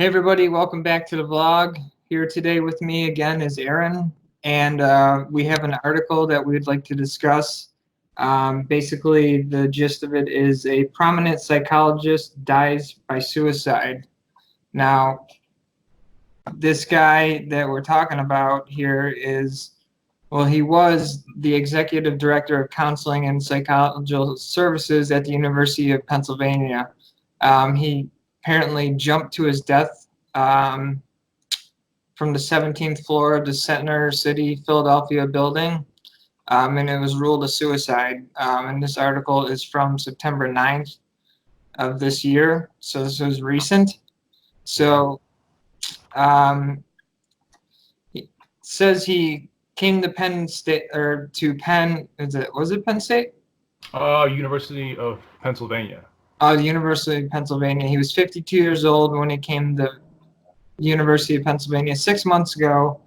Hey everybody, welcome back to the vlog. Here today with me again is Aaron, and we have an article that we'd like to discuss. Basically, the gist of it is a prominent psychologist dies by suicide. Now, this guy that we're talking about here is, well, he was the executive director of counseling and psychological services at the University of Pennsylvania. He apparently jumped to his death from the 17th floor of the Center City, Philadelphia building, and it was ruled a suicide. And this article is from September 9th of this year, so this was recent. So it says he came to Penn State, or to Penn, was it Penn State? University of Pennsylvania. The University of Pennsylvania. He was 52 years old when he came to University of Pennsylvania 6 months ago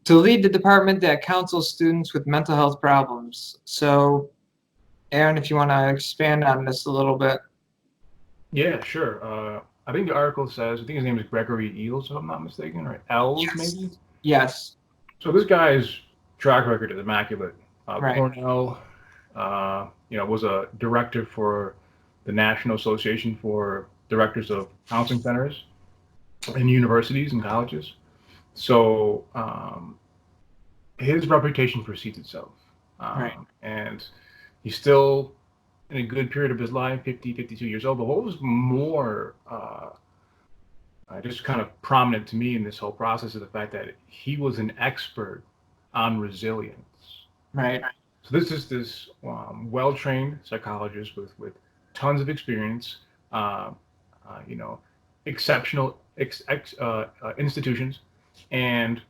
to lead the department that counsels students with mental health problems. So, Aaron, if you want to expand on this a little bit. Yeah, sure. I think the article says, I think his name is Gregory Eells, if I'm not mistaken, or Eells, Yes. maybe? Yes. So this guy's track record is immaculate. Right. Cornell, was a director for the National Association for Directors of Counseling Centers in universities and colleges. So his reputation precedes itself. Right. And he's still in a good period of his life, 50, 52 years old. But what was more just kind of prominent to me in this whole process is the fact that he was an expert on resilience. Right. So this is this well-trained psychologist with tons of experience, exceptional institutions, and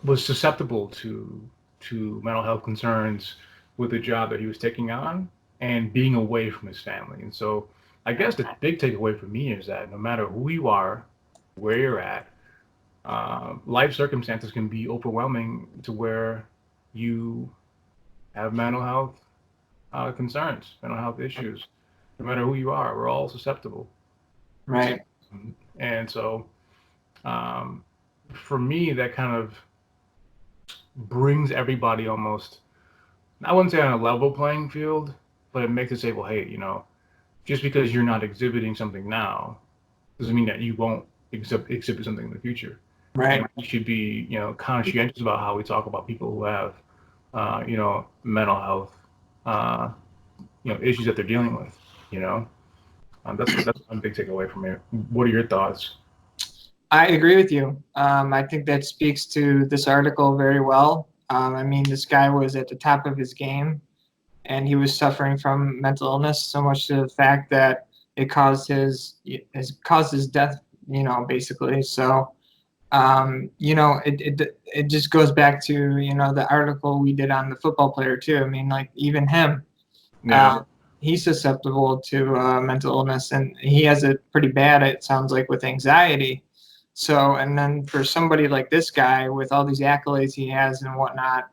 was susceptible to mental health concerns with the job that he was taking on and being away from his family. And so I guess the big takeaway for me is that no matter who you are, where you're at, life circumstances can be overwhelming to where you have mental health concerns, mental health issues. No matter who you are, we're all susceptible. Right. And so for me, that kind of brings everybody almost, I wouldn't say on a level playing field, but it makes it say, well, hey, just because you're not exhibiting something now doesn't mean that you won't exhibit something in the future. Right. And we should be, conscientious about how we talk about people who have, mental health, issues that they're dealing with. That's one big takeaway from it. What are your thoughts? I agree with you. I think that speaks to this article very well. I mean, this guy was at the top of his game, and he was suffering from mental illness so much to the fact that it caused his death. Basically. So, it just goes back to the article we did on the football player too. I mean, like even him, Yeah. he's susceptible to mental illness, and he has it pretty bad. It sounds like with anxiety. So, and then for somebody like this guy with all these accolades he has and whatnot,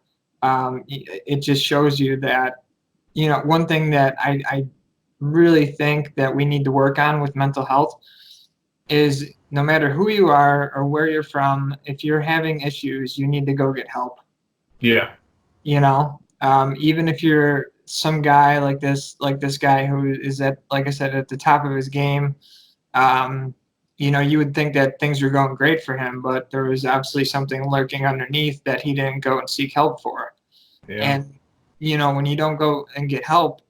it just shows you that, one thing that I really think that we need to work on with mental health is no matter who you are or where you're from, if you're having issues, you need to go get help. Yeah. Even if you're some guy like this guy who is like I said, at the top of his game, you would think that things were going great for him, but there was obviously something lurking underneath that he didn't go and seek help for. Yeah. And, when you don't go and get help,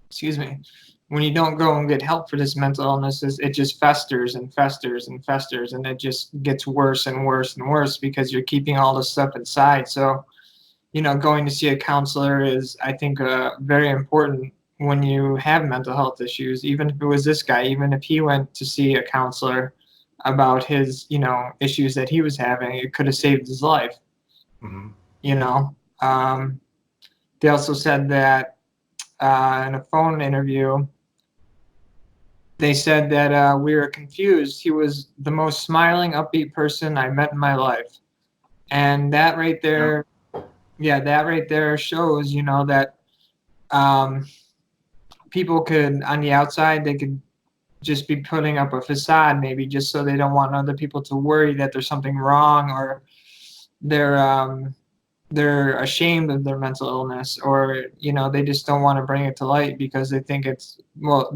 excuse me, when you don't go and get help for this mental illness, it just festers and festers and festers, and it just gets worse and worse and worse because you're keeping all this stuff inside. So, going to see a counselor is, I think, very important when you have mental health issues. Even if it was this guy, even if he went to see a counselor about his, issues that he was having, it could have saved his life. Mm-hmm. They also said that in a phone interview, they said that we were confused. He was the most smiling, upbeat person I met in my life. And that right there, that right there shows, that people could, on the outside, they could just be putting up a facade, maybe just so they don't want other people to worry that there's something wrong, or they're ashamed of their mental illness, or they just don't want to bring it to light because they think it's, well,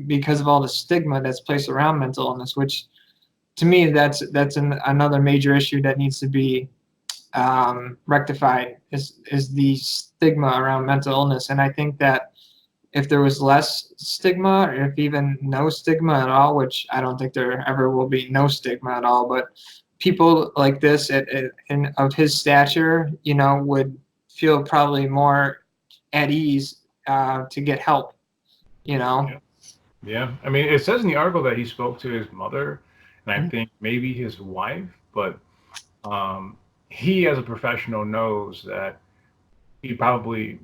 because of all the stigma that's placed around mental illness, which to me that's another major issue that needs to be rectified, is the stigma around mental illness. And I think that if there was less stigma, or if even no stigma at all, which I don't think there ever will be no stigma at all, but people like this of his stature, would feel probably more at ease to get help, Yeah. Yeah. I mean, it says in the article that he spoke to his mother and I think maybe his wife, but he, as a professional, knows that he probably,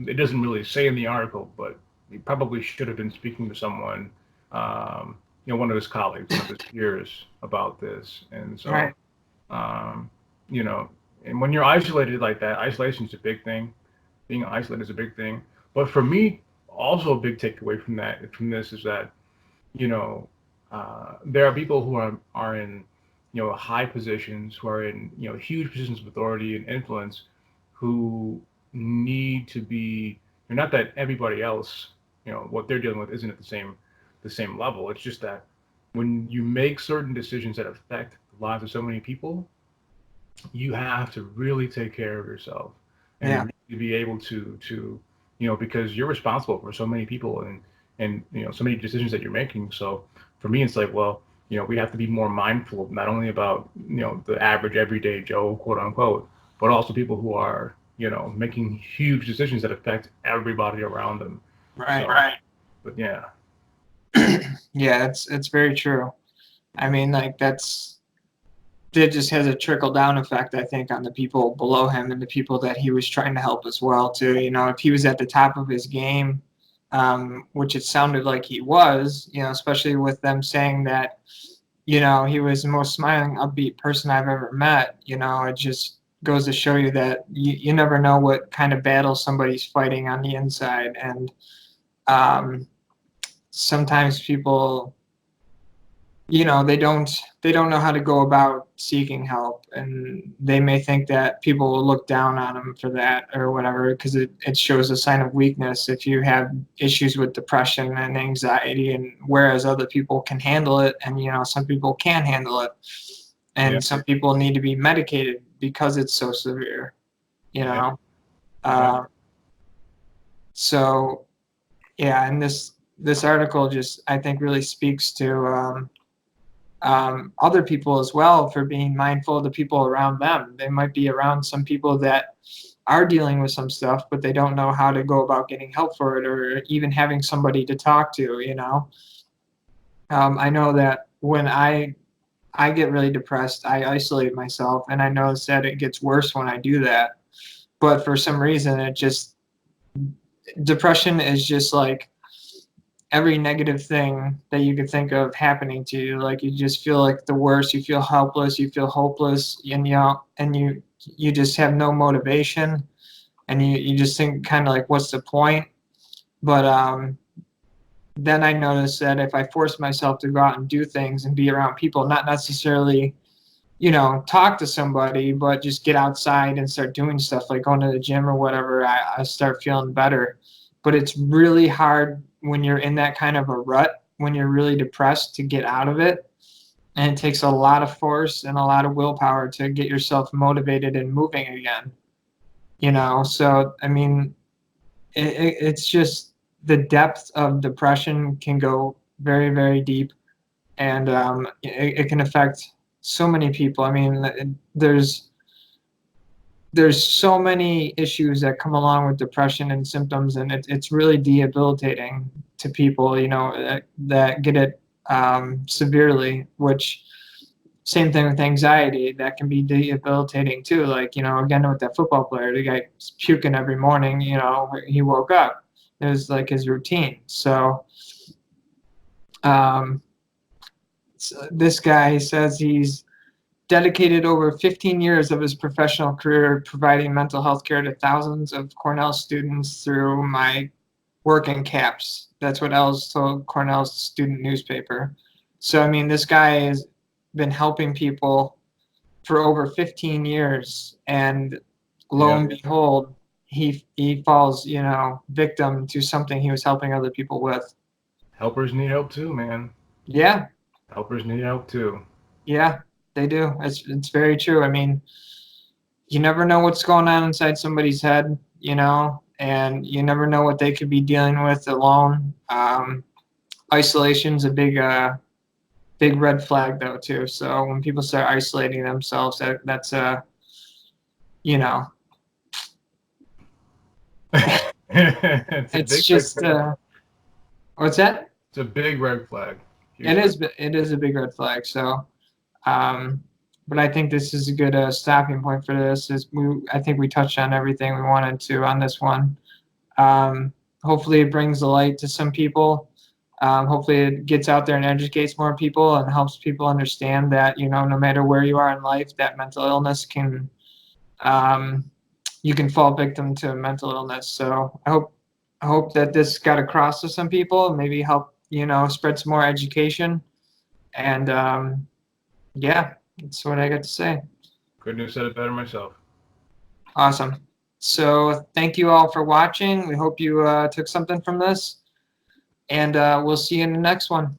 it doesn't really say in the article, but he probably should have been speaking to someone, one of his colleagues, one of his peers about this. And so, Right. um, you know, and when you're isolated like that, isolation is a big thing. Being isolated is a big thing. But for me, also a big takeaway from this is that, you know, there are people who are in, high positions, who are in, huge positions of authority and influence, who need to be. Not that everybody else, what they're dealing with isn't at the same level. It's just that when you make certain decisions that affect the lives of so many people, you have to really take care of yourself Yeah. and really be able to because you're responsible for so many people and so many decisions that you're making. So for me, it's like, well, we have to be more mindful, not only about the average everyday Joe, quote unquote, but also people who are making huge decisions that affect everybody around them. Right. So, right. But yeah. Yeah, it's very true. I mean, like, that just has a trickle down effect, I think, on the people below him and the people that he was trying to help as well, too. If he was at the top of his game, which it sounded like he was, especially with them saying that, he was the most smiling, upbeat person I've ever met, it just goes to show you that you never know what kind of battle somebody's fighting on the inside. And sometimes people, they don't know how to go about seeking help, and they may think that people will look down on them for that or whatever, because it shows a sign of weakness if you have issues with depression and anxiety, and whereas other people can handle it, and some people can't handle it, and Yeah. some people need to be medicated because it's so severe. Yeah. uh, so yeah, and this article just, I think, really speaks to other people as well, for being mindful of the people around them. They might be around some people that are dealing with some stuff, but they don't know how to go about getting help for it, or even having somebody to talk to. I know that when I get really depressed, I isolate myself, and I notice that it gets worse when I do that. But for some reason, depression is just like every negative thing that you could think of happening to you. Like, you just feel like the worst, you feel helpless, you feel hopeless, and you just have no motivation, and you just think, kind of like, what's the point? But then I noticed that if I force myself to go out and do things and be around people, not necessarily talk to somebody, but just get outside and start doing stuff like going to the gym or whatever, I start feeling better. But it's really hard when you're in that kind of a rut, when you're really depressed, to get out of it. And it takes a lot of force and a lot of willpower to get yourself motivated and moving again. So, I mean, it's just, the depth of depression can go very, very deep, and it can affect so many people. I mean, there's so many issues that come along with depression and symptoms, and it's really debilitating to people, that get it severely. Which, same thing with anxiety, that can be debilitating too. Like, again, with that football player, the guy's puking every morning. He woke up. It was like his routine. So, um, this guy says he's dedicated over 15 years of his professional career providing mental health care to thousands of Cornell students through my work in caps. That's what Eells told Cornell's student newspaper. So, I mean, this guy has been helping people for over 15 years, and lo Yeah. and behold, he falls, victim to something he was helping other people with. Helpers need help too, man. Yeah, Helpers need help too. yeah, they do. It's very true. I mean, you never know what's going on inside somebody's head, and you never know what they could be dealing with alone. Isolation's a big red flag though too. So when people start isolating themselves, that's you know, It's a it's big red just flag. what's that? It's a big red flag. It Huge red. is it is a big red flag. So, um, but I think this is a good stopping point for this. I think we touched on everything we wanted to on this one. Um, Hopefully, it brings the light to some people. Hopefully, it gets out there and educates more people and helps people understand that no matter where you are in life, that mental illness can you can fall victim to mental illness. So I hope that this got across to some people, maybe help spread some more education. And yeah, that's what I got to say. Couldn't have said it better myself. Awesome. So thank you all for watching. We hope you took something from this, and we'll see you in the next one.